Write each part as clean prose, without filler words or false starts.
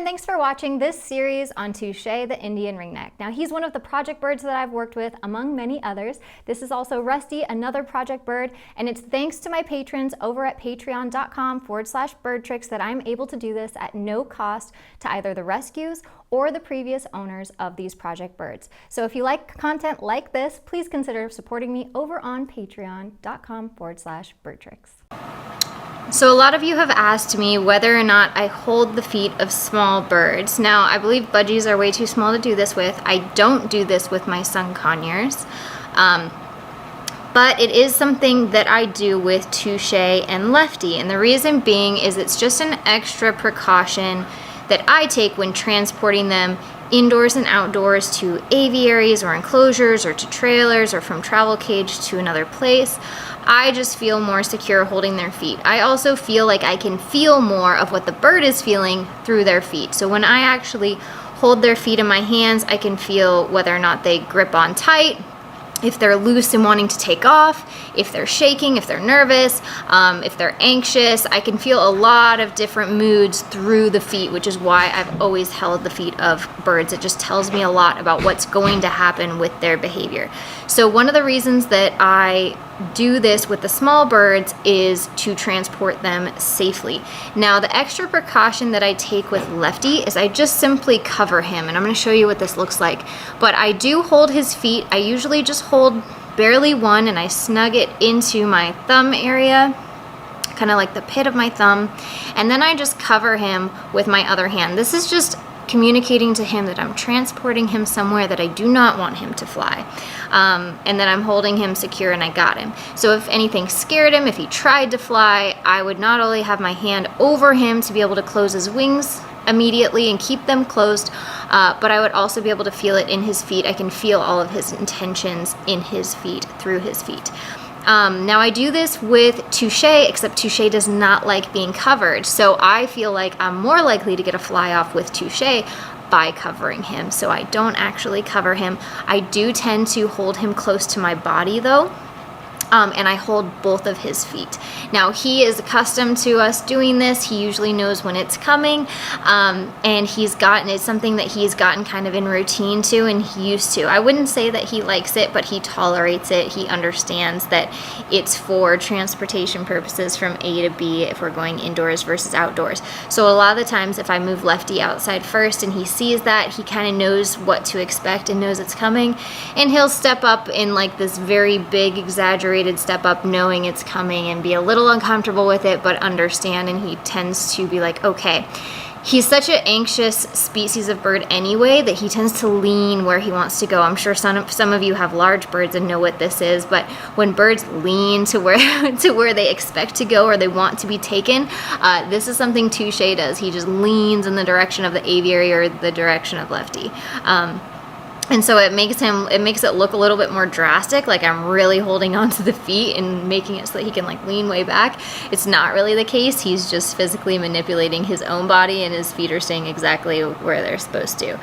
and thanks for watching this series on TUSA, the Indian ringneck. Now he's one of the project birds that I've worked with among many others. This is also Rusty, another project bird, and it's thanks to my patrons over at patreon.com/BirdTricks that I'm able to do this at no cost to either the rescues or the previous owners of these project birds. So if you like content like this, please consider supporting me over on patreon.com/BirdTricks. So a lot of you have asked me whether or not I hold the feet of small birds. Now, I believe budgies are way too small to do this with. I don't do this with my son Conures. But it is something that I do with TUSA and Lefty. And the reason being is it's just an extra precaution that I take when transporting them indoors and outdoors to aviaries or enclosures or to trailers or from travel cage to another place. I just feel more secure holding their feet. I also feel like I can feel more of what the bird is feeling through their feet. So when I actually hold their feet in my hands, I can feel whether or not they grip on tight, if they're loose and wanting to take off, if they're shaking, if they're nervous, if they're anxious. I can feel a lot of different moods through the feet, which is why I've always held the feet of birds. It just tells me a lot about what's going to happen with their behavior. So one of the reasons that I do this with the small birds is to transport them safely. Now, the extra precaution that I take with Lefty is I just simply cover him, and I'm going to show you what this looks like. But I do hold his feet. I usually just hold barely one, and I snug it into my thumb area, kind of like the pit of my thumb, and then I just cover him with my other hand. This is just communicating to him that I'm transporting him somewhere that I do not want him to fly, and that I'm holding him secure and I got him. So if anything scared him, if he tried to fly, I would not only have my hand over him to be able to close his wings immediately and keep them closed, but I would also be able to feel it in his feet. I can feel all of his intentions in his feet, through his feet. Now I do this with TUSA, except TUSA does not like being covered. So I feel like I'm more likely to get a fly off with TUSA by covering him. So I don't actually cover him. I do tend to hold him close to my body though. And I hold both of his feet. Now he is accustomed to us doing this. He usually knows when it's coming, and it's something that he's gotten kind of in routine to and he used to. I wouldn't say that he likes it, but he tolerates it. He understands that it's for transportation purposes from A to B if we're going indoors versus outdoors. So a lot of the times if I move Lefty outside first and he sees that, he kind of knows what to expect and knows it's coming, and he'll step up in like this very big exaggerated step up knowing it's coming and be a little uncomfortable with it but understand, and he tends to be like, okay. He's such an anxious species of bird anyway that he tends to lean where he wants to go. I'm sure some of you have large birds and know what this is, but when birds lean to where they expect to go or they want to be taken, this is something TUSA does. He just leans in the direction of the aviary or the direction of Lefty. And so it makes it look a little bit more drastic, like I'm really holding onto the feet and making it so that he can like lean way back. It's not really the case. He's just physically manipulating his own body and his feet are staying exactly where they're supposed to.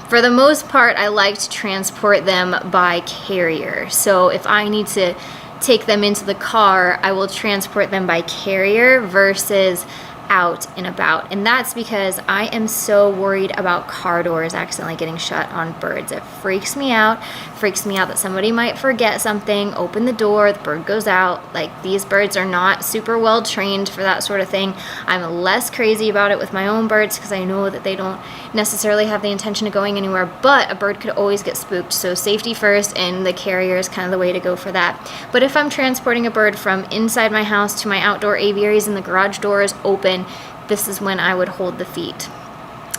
For the most part, I like to transport them by carrier. So if I need to take them into the car, I will transport them by carrier versus out and about, and that's because I am so worried about car doors accidentally getting shut on birds. It freaks me out that somebody might forget something, open the door, the bird goes out. Like, these birds are not super well trained for that sort of thing. I'm less crazy about it with my own birds because I know that they don't necessarily have the intention of going anywhere, but a bird could always get spooked. So safety first, and the carrier is kind of the way to go for that. But if I'm transporting a bird from inside my house to my outdoor aviaries and the garage door is open, this is when I would hold the feet.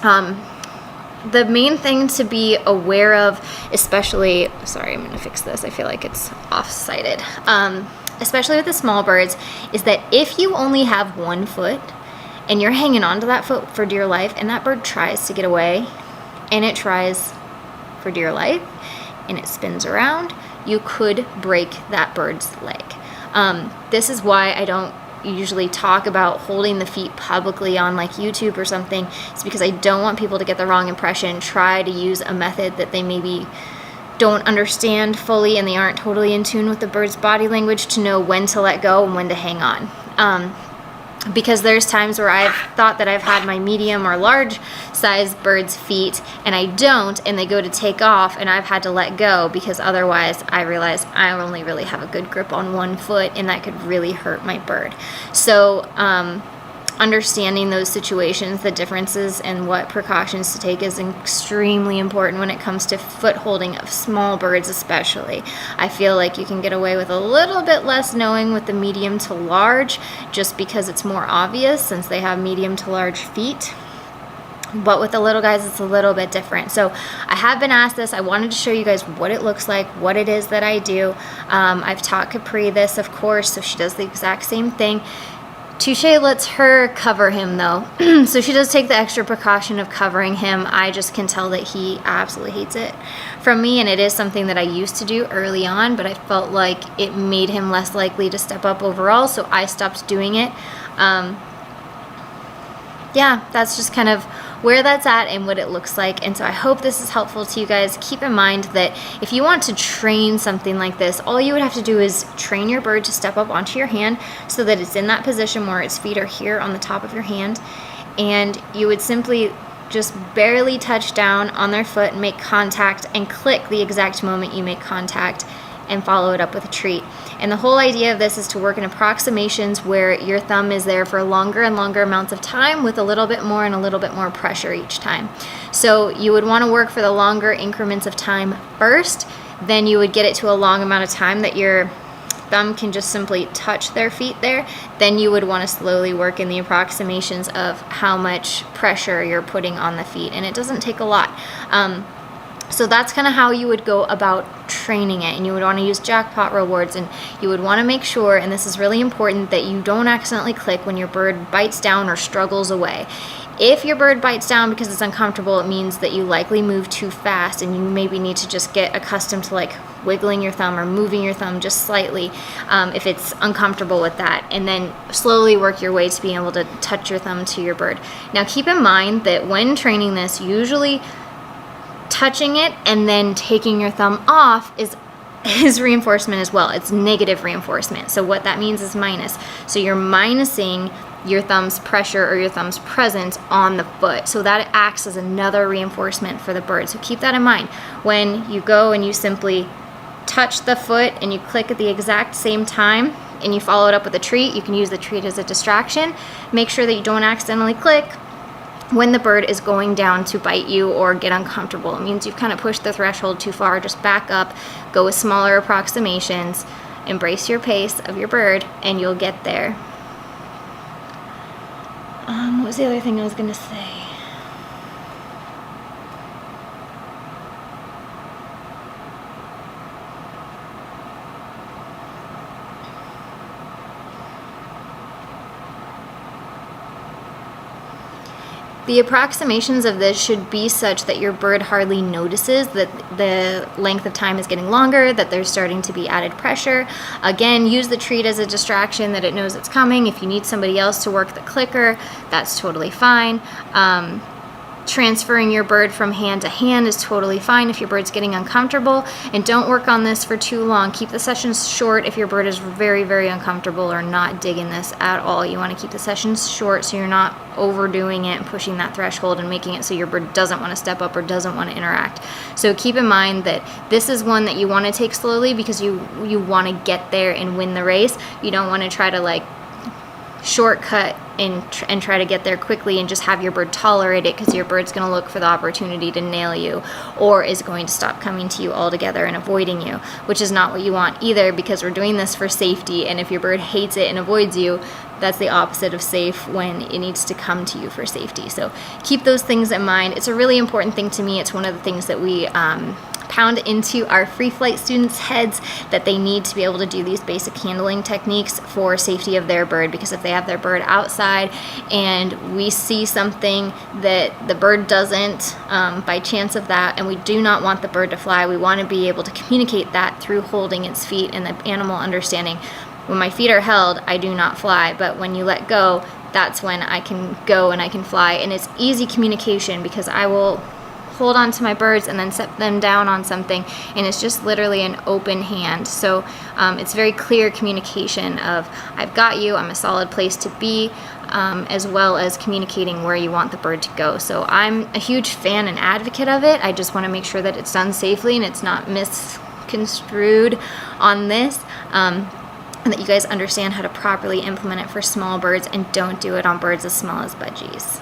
The main thing to be aware of, especially, sorry, I'm gonna fix this, I feel like it's off-sided, especially with the small birds, is that if you only have one foot and you're hanging on to that foot for dear life and that bird tries to get away and it tries for dear life and it spins around, you could break that bird's leg. This is why I don't usually talk about holding the feet publicly on like YouTube or something. It's because I don't want people to get the wrong impression, try to use a method that they maybe don't understand fully and they aren't totally in tune with the bird's body language to know when to let go and when to hang on. because there's times where I've thought that I've had my medium or large size bird's feet and I don't, and they go to take off and I've had to let go because otherwise I realize I only really have a good grip on one foot and that could really hurt my bird. So understanding those situations, the differences and what precautions to take is extremely important when it comes to foot holding of small birds especially. I feel like you can get away with a little bit less knowing with the medium to large just because it's more obvious since they have medium to large feet. But with the little guys, it's a little bit different. So I have been asked this. I wanted to show you guys what it looks like, what it is that I do. I've taught Capri this, of course, so she does the exact same thing. Touche lets her cover him though, so she does take the extra precaution of covering him. I just can tell that he absolutely hates it from me, and it is something that I used to do early on, but I felt like it made him less likely to step up overall, so I stopped doing it. Yeah, that's just kind of where that's at and what it looks like. And so I hope this is helpful to you guys. Keep in mind that if you want to train something like this, all you would have to do is train your bird to step up onto your hand so that it's in that position where its feet are here on the top of your hand, and you would simply just barely touch down on their foot and make contact and click the exact moment you make contact and follow it up with a treat. And the whole idea of this is to work in approximations where your thumb is there for longer and longer amounts of time with a little bit more and a little bit more pressure each time. So you would want to work for the longer increments of time first, then you would get it to a long amount of time that your thumb can just simply touch their feet there. Then you would want to slowly work in the approximations of how much pressure you're putting on the feet, and it doesn't take a lot. So that's kind of how you would go about training it, and you would want to use jackpot rewards, and you would want to make sure, and this is really important, that you don't accidentally click when your bird bites down or struggles away. If your bird bites down because it's uncomfortable, it means that you likely move too fast, and you maybe need to just get accustomed to like wiggling your thumb or moving your thumb just slightly if it's uncomfortable with that, and then slowly work your way to being able to touch your thumb to your bird. Now keep in mind that when training this, usually touching it and then taking your thumb off is reinforcement as well. It's negative reinforcement. So what that means is minus. So you're minusing your thumb's pressure or your thumb's presence on the foot. So that acts as another reinforcement for the bird. So keep that in mind. When you go and you simply touch the foot and you click at the exact same time and you follow it up with a treat, you can use the treat as a distraction. Make sure that you don't accidentally click when the bird is going down to bite you or get uncomfortable. It means you've kind of pushed the threshold too far. Just back up, go with smaller approximations, embrace your pace of your bird, and you'll get there. What was the other thing I was gonna say? The approximations of this should be such that your bird hardly notices that the length of time is getting longer, that there's starting to be added pressure. Again, use the treat as a distraction, that it knows it's coming. If you need somebody else to work the clicker, that's totally fine. Transferring your bird from hand to hand is totally fine if your bird's getting uncomfortable, and don't work on this for too long. Keep the sessions short if your bird is very, very uncomfortable or not digging this at all. You want to keep the sessions short so you're not overdoing it and pushing that threshold and making it so your bird doesn't want to step up or doesn't want to interact. So keep in mind that this is one that you want to take slowly because you want to get there and win the race. You don't want to try to like shortcut and try to get there quickly and just have your bird tolerate it, because your bird's going to look for the opportunity to nail you or is going to stop coming to you altogether and avoiding you, which is not what you want either, because we're doing this for safety, and if your bird hates it and avoids you, that's the opposite of safe when it needs to come to you for safety. So keep those things in mind. It's a really important thing to me. It's one of the things that we pound into our free flight students' heads, that they need to be able to do these basic handling techniques for safety of their bird, because if they have their bird outside and we see something that the bird doesn't, by chance of that, and we do not want the bird to fly, we want to be able to communicate that through holding its feet and the animal understanding, when my feet are held, I do not fly, but when you let go, that's when I can go and I can fly. And it's easy communication, because I will hold on to my birds and then set them down on something, and it's just literally an open hand. So it's very clear communication of, I've got you, I'm a solid place to be, as well as communicating where you want the bird to go. So I'm a huge fan and advocate of it. I just want to make sure that it's done safely and it's not misconstrued on this, and that you guys understand how to properly implement it for small birds, and don't do it on birds as small as budgies.